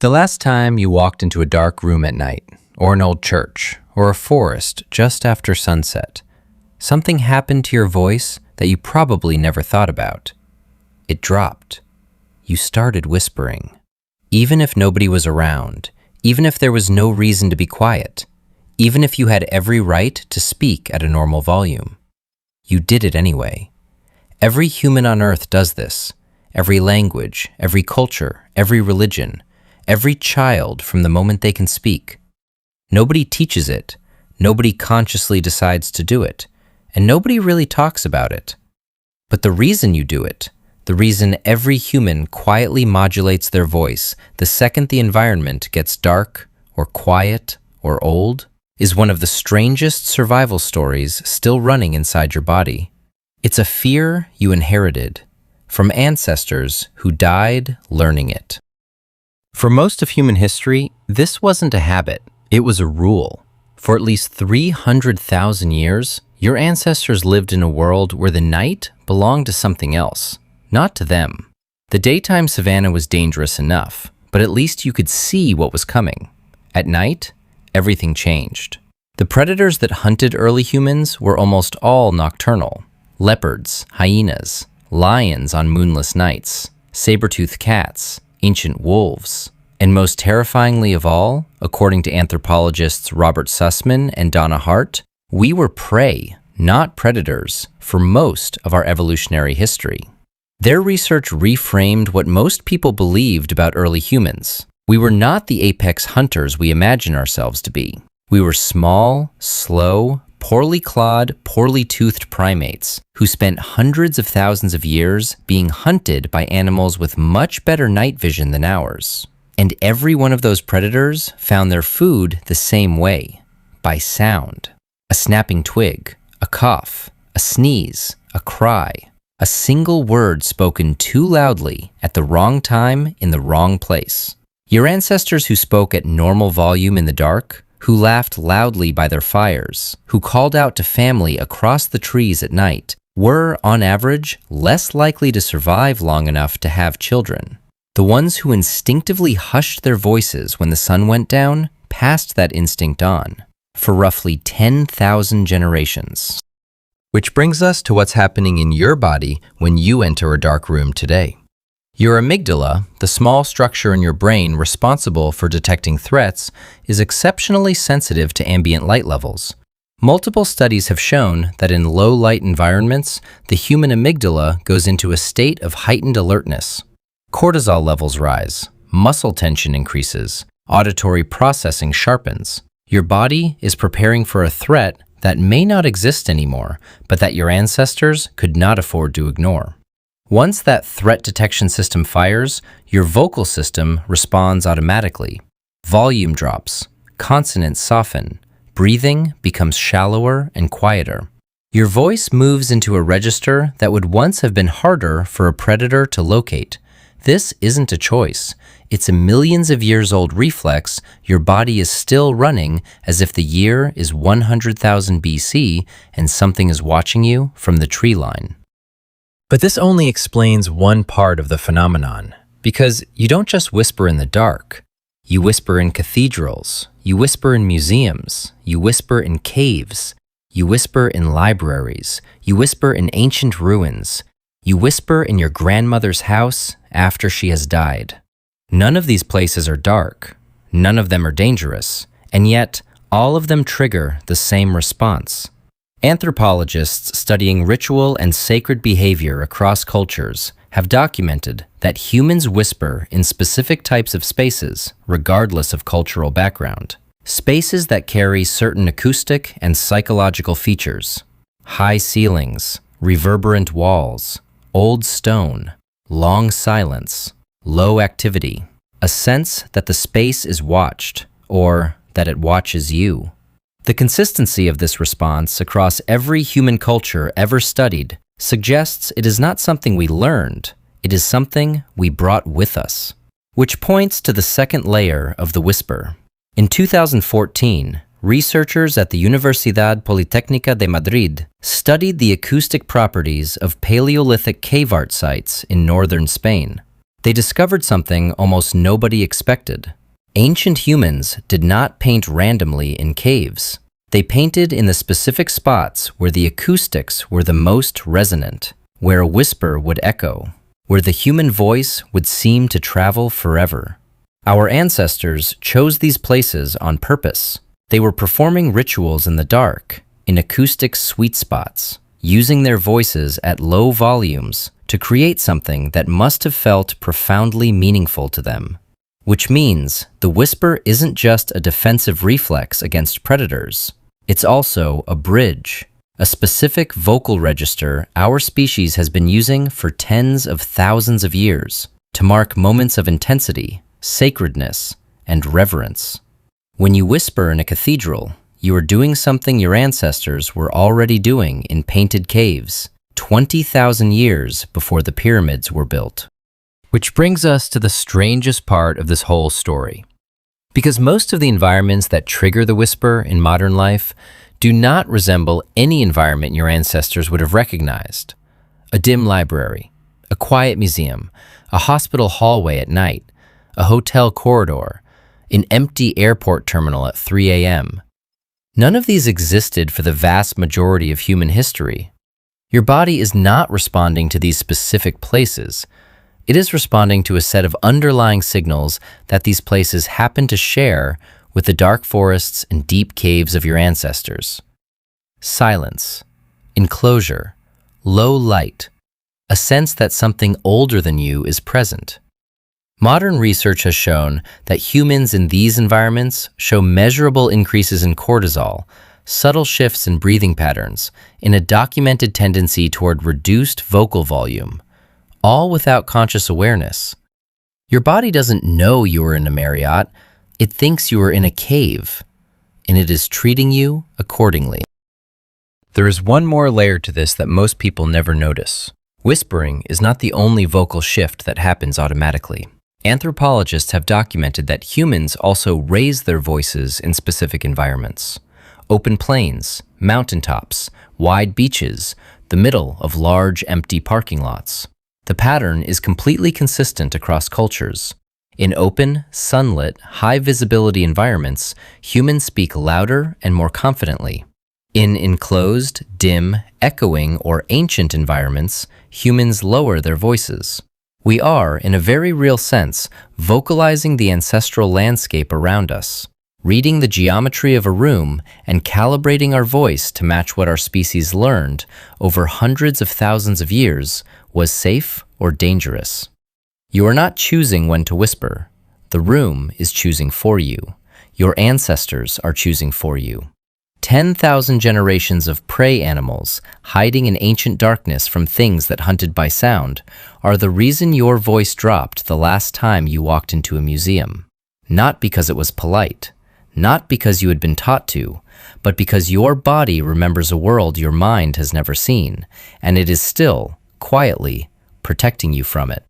The last time you walked into a dark room at night, or an old church, or a forest just after sunset, something happened to your voice that you probably never thought about. It dropped. You started whispering. Even if nobody was around, even if there was no reason to be quiet, even if you had every right to speak at a normal volume, you did it anyway. Every human on earth does this. Every language, every culture, every religion, every child from the moment they can speak. Nobody teaches it, nobody consciously decides to do it, and nobody really talks about it. But the reason you do it, the reason every human quietly modulates their voice the second the environment gets dark or quiet or old, is one of the strangest survival stories still running inside your body. It's a fear you inherited from ancestors who died learning it. For most of human history, this wasn't a habit, it was a rule. For at least 300,000 years, your ancestors lived in a world where the night belonged to something else, not to them. The daytime savanna was dangerous enough, but at least you could see what was coming. At night, everything changed. The predators that hunted early humans were almost all nocturnal. Leopards, hyenas, lions on moonless nights, saber-toothed cats, ancient wolves, and most terrifyingly of all, according to anthropologists Robert Sussman and Donna Hart, we were prey, not predators, for most of our evolutionary history. Their research reframed what most people believed about early humans. We were not the apex hunters we imagine ourselves to be. We were small, slow, poorly clawed, poorly toothed primates who spent hundreds of thousands of years being hunted by animals with much better night vision than ours. And every one of those predators found their food the same way, by sound. A snapping twig, a cough, a sneeze, a cry, a single word spoken too loudly at the wrong time in the wrong place. Your ancestors who spoke at normal volume in the dark, who laughed loudly by their fires, who called out to family across the trees at night, were, on average, less likely to survive long enough to have children. The ones who instinctively hushed their voices when the sun went down passed that instinct on, for roughly 10,000 generations. Which brings us to what's happening in your body when you enter a dark room today. Your amygdala, the small structure in your brain responsible for detecting threats, is exceptionally sensitive to ambient light levels. Multiple studies have shown that in low-light environments, the human amygdala goes into a state of heightened alertness. Cortisol levels rise, muscle tension increases, auditory processing sharpens. Your body is preparing for a threat that may not exist anymore, but that your ancestors could not afford to ignore. Once that threat detection system fires, your vocal system responds automatically. Volume drops, consonants soften, breathing becomes shallower and quieter. Your voice moves into a register that would once have been harder for a predator to locate. This isn't a choice. It's a millions of years old reflex your body is still running as if the year is 100,000 BC and something is watching you from the tree line. But this only explains one part of the phenomenon, because you don't just whisper in the dark. You whisper in cathedrals, you whisper in museums, you whisper in caves, you whisper in libraries, you whisper in ancient ruins, you whisper in your grandmother's house after she has died. None of these places are dark, none of them are dangerous, and yet all of them trigger the same response. Anthropologists studying ritual and sacred behavior across cultures have documented that humans whisper in specific types of spaces, regardless of cultural background. Spaces that carry certain acoustic and psychological features. High ceilings, reverberant walls, old stone, long silence, low activity, a sense that the space is watched, or that it watches you. The consistency of this response across every human culture ever studied suggests it is not something we learned, it is something we brought with us. Which points to the second layer of the whisper. In 2014, researchers at the Universidad Politécnica de Madrid studied the acoustic properties of Paleolithic cave art sites in northern Spain. They discovered something almost nobody expected. Ancient humans did not paint randomly in caves. They painted in the specific spots where the acoustics were the most resonant, where a whisper would echo, where the human voice would seem to travel forever. Our ancestors chose these places on purpose. They were performing rituals in the dark, in acoustic sweet spots, using their voices at low volumes to create something that must have felt profoundly meaningful to them. Which means the whisper isn't just a defensive reflex against predators. It's also a bridge, a specific vocal register our species has been using for tens of thousands of years to mark moments of intensity, sacredness, and reverence. When you whisper in a cathedral, you are doing something your ancestors were already doing in painted caves 20,000 years before the pyramids were built. Which brings us to the strangest part of this whole story. Because most of the environments that trigger the whisper in modern life do not resemble any environment your ancestors would have recognized. A dim library, a quiet museum, a hospital hallway at night, a hotel corridor, an empty airport terminal at 3 a.m. None of these existed for the vast majority of human history. Your body is not responding to these specific places. It is responding to a set of underlying signals that these places happen to share with the dark forests and deep caves of your ancestors. Silence, enclosure, low light, a sense that something older than you is present. Modern research has shown that humans in these environments show measurable increases in cortisol, subtle shifts in breathing patterns, and a documented tendency toward reduced vocal volume, all without conscious awareness. Your body doesn't know you are in a Marriott. It thinks you are in a cave, and it is treating you accordingly. There is one more layer to this that most people never notice. Whispering is not the only vocal shift that happens automatically. Anthropologists have documented that humans also raise their voices in specific environments. Open plains, mountaintops, wide beaches, the middle of large empty parking lots. The pattern is completely consistent across cultures. In open, sunlit, high-visibility environments, humans speak louder and more confidently. In enclosed, dim, echoing, or ancient environments, humans lower their voices. We are, in a very real sense, vocalizing the ancestral landscape around us, reading the geometry of a room and calibrating our voice to match what our species learned over hundreds of thousands of years was safe or dangerous. You are not choosing when to whisper. The room is choosing for you. Your ancestors are choosing for you. 10,000 generations of prey animals hiding in ancient darkness from things that hunted by sound are the reason your voice dropped the last time you walked into a museum. Not because it was polite, not because you had been taught to, but because your body remembers a world your mind has never seen, and it is still, quietly, protecting you from it.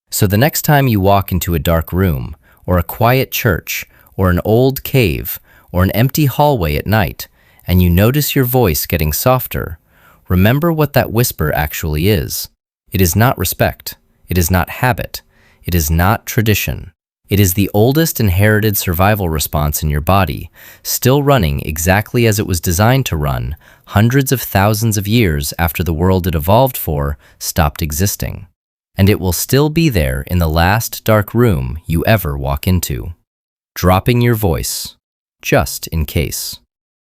So the next time you walk into a dark room, or a quiet church, or an old cave, or an empty hallway at night, and you notice your voice getting softer, remember what that whisper actually is. It is not respect. It is not habit. It is not tradition. It is the oldest inherited survival response in your body, still running exactly as it was designed to run hundreds of thousands of years after the world it evolved for stopped existing. And it will still be there in the last dark room you ever walk into. Dropping your voice, just in case.